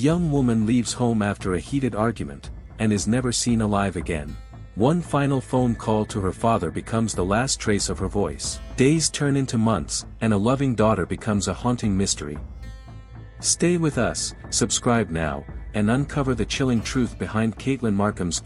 young woman leaves home after a heated argument, and is never seen alive again. One final phone call to her father becomes the last trace of her voice. Days turn into months, and a loving daughter becomes a haunting mystery. Stay with us, subscribe now, and uncover the chilling truth behind Katelyn Markham's.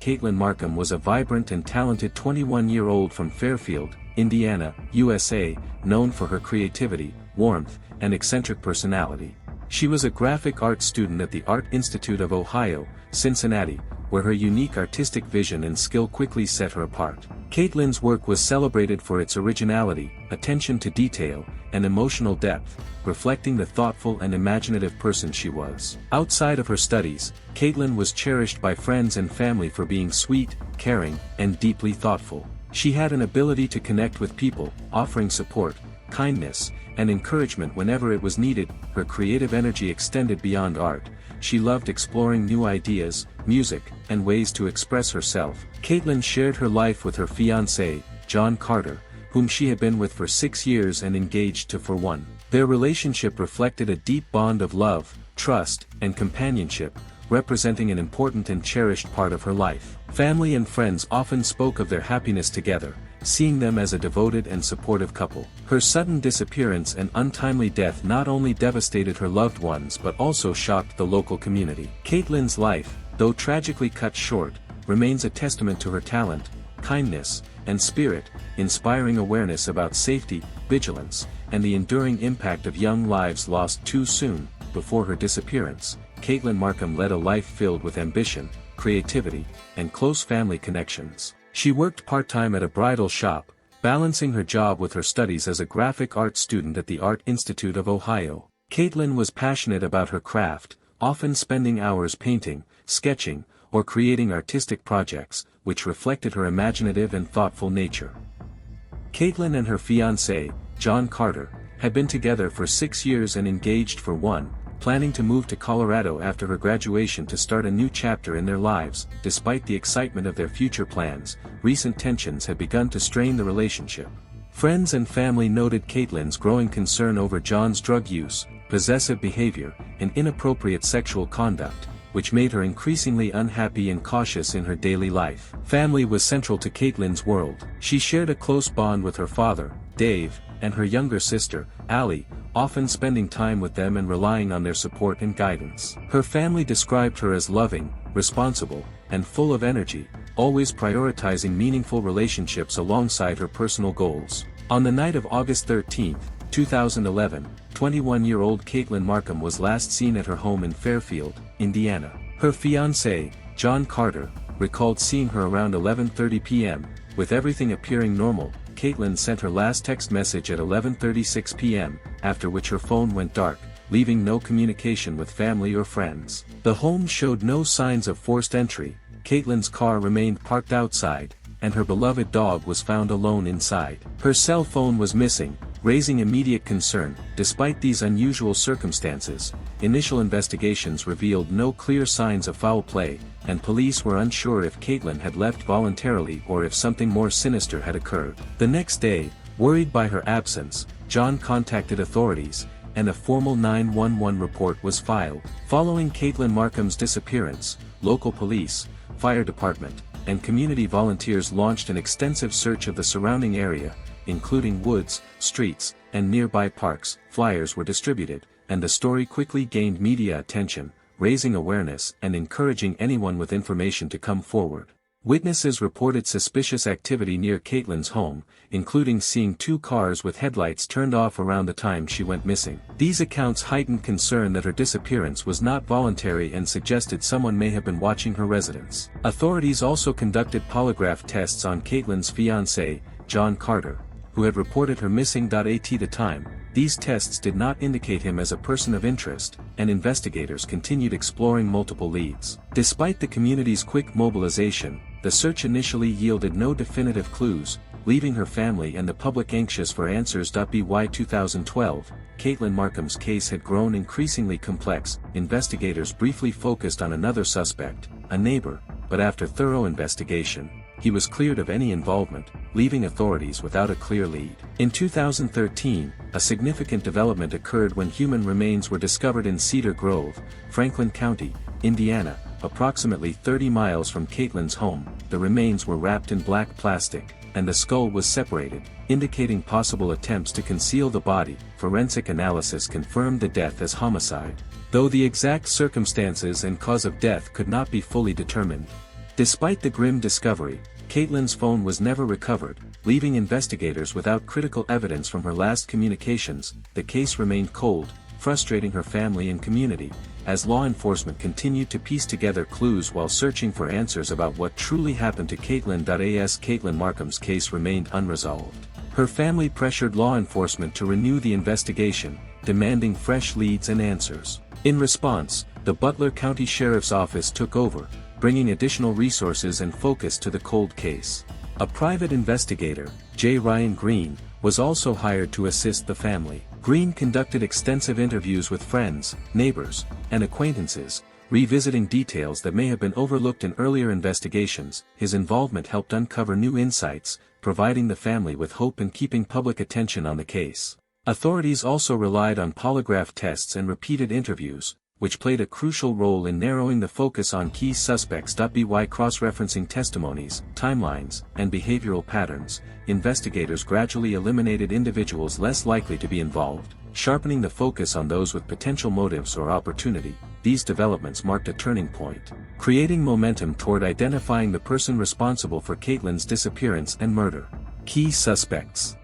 Katelyn Markham was a vibrant and talented 21-year-old from Fairfield, Indiana, USA, known for her creativity, warmth, and eccentric personality. She was a graphic art student at the Art Institute of Ohio, Cincinnati, where her unique artistic vision and skill quickly set her apart. Katelyn's work was celebrated for its originality, attention to detail, and emotional depth, reflecting the thoughtful and imaginative person she was. Outside of her studies, Katelyn was cherished by friends and family for being sweet, caring, and deeply thoughtful. She had an ability to connect with people, offering support, kindness, and encouragement whenever it was needed. Her creative energy extended beyond art. She loved exploring new ideas, music, and ways to express herself. Katelyn shared her life with her fiancé, John Carter, whom she had been with for 6 years and engaged to for 1. Their relationship reflected a deep bond of love, trust, and companionship, representing an important and cherished part of her life. Family and friends often spoke of their happiness together, seeing them as a devoted and supportive couple. Her sudden disappearance and untimely death not only devastated her loved ones but also shocked the local community. Katelyn's life, though tragically cut short, remains a testament to her talent, kindness, and spirit, inspiring awareness about safety, vigilance, and the enduring impact of young lives lost too soon. Before her disappearance, Katelyn Markham led a life filled with ambition, creativity, and close family connections. She worked part-time at a bridal shop, balancing her job with her studies as a graphic art student at the Art Institute of Ohio. Katelyn was passionate about her craft, often spending hours painting, sketching, or creating artistic projects, which reflected her imaginative and thoughtful nature. Katelyn and her fiancé, John Carter, had been together for 6 years and engaged for 1, planning to move to Colorado after her graduation to start a new chapter in their lives. Despite the excitement of their future plans, recent tensions had begun to strain the relationship. Friends and family noted Katelyn's growing concern over John's drug use, possessive behavior, and inappropriate sexual conduct, which made her increasingly unhappy and cautious in her daily life. Family was central to Katelyn's world. She shared a close bond with her father, Dave, and her younger sister, Allie, often spending time with them and relying on their support and guidance. Her family described her as loving, responsible, and full of energy, always prioritizing meaningful relationships alongside her personal goals. On the night of August 13, 2011, 21-year-old Katelyn Markham was last seen at her home in Fairfield, Indiana. Her fiancé, John Carter, recalled seeing her around 11:30 p.m., with everything appearing normal. Katelyn sent her last text message at 11:36 p.m., after which her phone went dark, leaving no communication with family or friends. The home showed no signs of forced entry. Katelyn's car remained parked outside, and her beloved dog was found alone inside. Her cell phone was missing, raising immediate concern. Despite these unusual circumstances, initial investigations revealed no clear signs of foul play, and police were unsure if Katelyn had left voluntarily or if something more sinister had occurred. The next day, worried by her absence, John contacted authorities, and a formal 911 report was filed. Following Katelyn Markham's disappearance, local police, fire department, and community volunteers launched an extensive search of the surrounding area, including woods, streets, and nearby parks. Flyers were distributed, and the story quickly gained media attention, raising awareness and encouraging anyone with information to come forward. Witnesses reported suspicious activity near Katelyn's home, including seeing 2 cars with headlights turned off around the time she went missing. These accounts heightened concern that her disappearance was not voluntary and suggested someone may have been watching her residence. Authorities also conducted polygraph tests on Katelyn's fiancé, John Carter, who had reported her missing. At the time, these tests did not indicate him as a person of interest, and investigators continued exploring multiple leads. Despite the community's quick mobilization, the search initially yielded no definitive clues, leaving her family and the public anxious for answers. By 2012, Katelyn Markham's case had grown increasingly complex. Investigators briefly focused on another suspect, a neighbor, but after thorough investigation, he was cleared of any involvement, leaving authorities without a clear lead. In 2013, a significant development occurred when human remains were discovered in Cedar Grove, Franklin County, Indiana, approximately 30 miles from Katelyn's home. The remains were wrapped in black plastic, and the skull was separated, indicating possible attempts to conceal the body. Forensic analysis confirmed the death as homicide, though the exact circumstances and cause of death could not be fully determined. Despite the grim discovery, Katelyn's phone was never recovered, leaving investigators without critical evidence from her last communications. The case remained cold, frustrating her family and community, as law enforcement continued to piece together clues while searching for answers about what truly happened to Katelyn. Katelyn Markham's case remained unresolved. Her family pressured law enforcement to renew the investigation, demanding fresh leads and answers. In response, the Butler County Sheriff's Office took over, bringing additional resources and focus to the cold case. A private investigator, J. Ryan Green, was also hired to assist the family. Green conducted extensive interviews with friends, neighbors, and acquaintances, revisiting details that may have been overlooked in earlier investigations. His involvement helped uncover new insights, providing the family with hope and keeping public attention on the case. Authorities also relied on polygraph tests and repeated interviews, which played a crucial role in narrowing the focus on key suspects. By cross-referencing testimonies, timelines, and behavioral patterns, investigators gradually eliminated individuals less likely to be involved, sharpening the focus on those with potential motives or opportunity. These developments marked a turning point, creating momentum toward identifying the person responsible for Katelyn's disappearance and murder. Key suspects.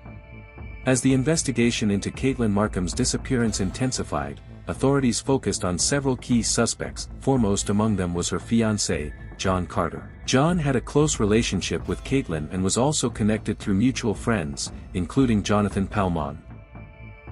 As the investigation into Katelyn Markham's disappearance intensified, authorities focused on several key suspects. Foremost among them was her fiancé, John Carter. John had a close relationship with Katelyn and was also connected through mutual friends, including Jonathan Palmon.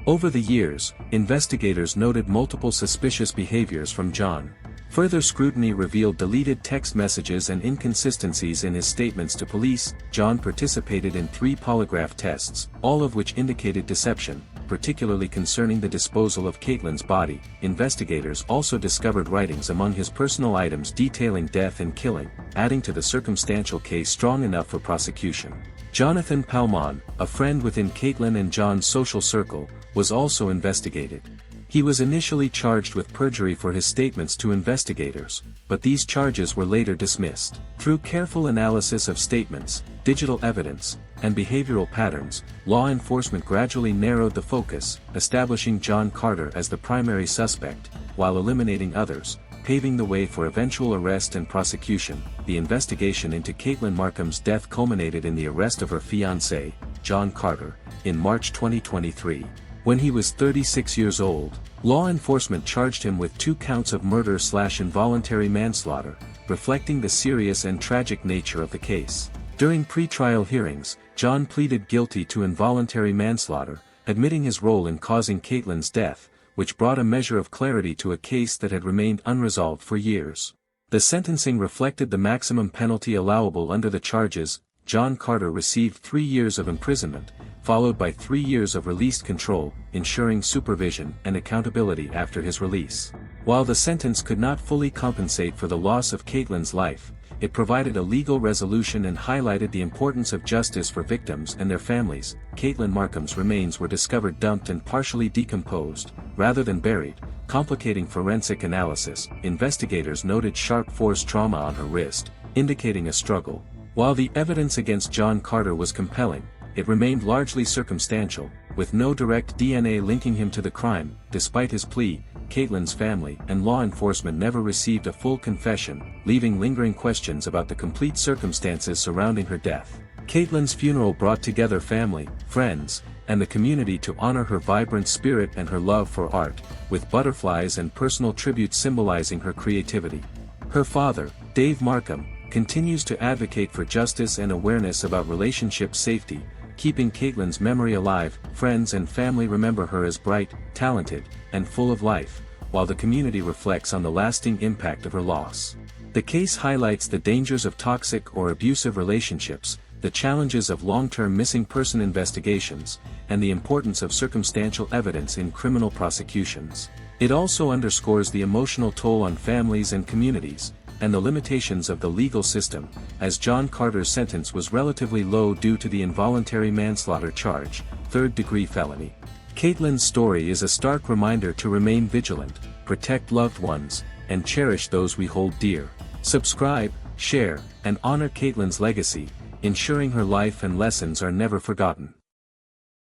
Over the years, investigators noted multiple suspicious behaviors from John. Further scrutiny revealed deleted text messages and inconsistencies in his statements to police. John participated in 3 polygraph tests, all of which indicated deception, particularly concerning the disposal of Katelyn's body. Investigators also discovered writings among his personal items detailing death and killing, adding to the circumstantial case strong enough for prosecution. Jonathan Palmon, a friend within Katelyn and John's social circle, was also investigated. He was initially charged with perjury for his statements to investigators, but these charges were later dismissed. Through careful analysis of statements, digital evidence, and behavioral patterns, law enforcement gradually narrowed the focus, establishing John Carter as the primary suspect, while eliminating others, paving the way for eventual arrest and prosecution. The investigation into Katelyn Markham's death culminated in the arrest of her fiancé, John Carter, in March 2023. When he was 36 years old, law enforcement charged him with 2 counts of murder/involuntary manslaughter, reflecting the serious and tragic nature of the case. During pre-trial hearings, John pleaded guilty to involuntary manslaughter, admitting his role in causing Katelyn's death, which brought a measure of clarity to a case that had remained unresolved for years. The sentencing reflected the maximum penalty allowable under the charges. John Carter received 3 years of imprisonment, followed by 3 years of released control, ensuring supervision and accountability after his release. While the sentence could not fully compensate for the loss of Katelyn's life, it provided a legal resolution and highlighted the importance of justice for victims and their families. Katelyn Markham's remains were discovered dumped and partially decomposed, rather than buried, complicating forensic analysis. Investigators noted sharp force trauma on her wrist, indicating a struggle. While the evidence against John Carter was compelling, it remained largely circumstantial, with no direct DNA linking him to the crime. Despite his plea, Katelyn's family and law enforcement never received a full confession, leaving lingering questions about the complete circumstances surrounding her death. Katelyn's funeral brought together family, friends, and the community to honor her vibrant spirit and her love for art, with butterflies and personal tributes symbolizing her creativity. Her father, Dave Markham, continues to advocate for justice and awareness about relationship safety, keeping Katelyn's memory alive. Friends and family remember her as bright, talented, and full of life, while the community reflects on the lasting impact of her loss. The case highlights the dangers of toxic or abusive relationships, the challenges of long-term missing person investigations, and the importance of circumstantial evidence in criminal prosecutions. It also underscores the emotional toll on families and communities, and the limitations of the legal system, as John Carter's sentence was relatively low due to the involuntary manslaughter charge, third-degree felony. Katelyn's story is a stark reminder to remain vigilant, protect loved ones, and cherish those we hold dear. Subscribe, share, and honor Katelyn's legacy, ensuring her life and lessons are never forgotten.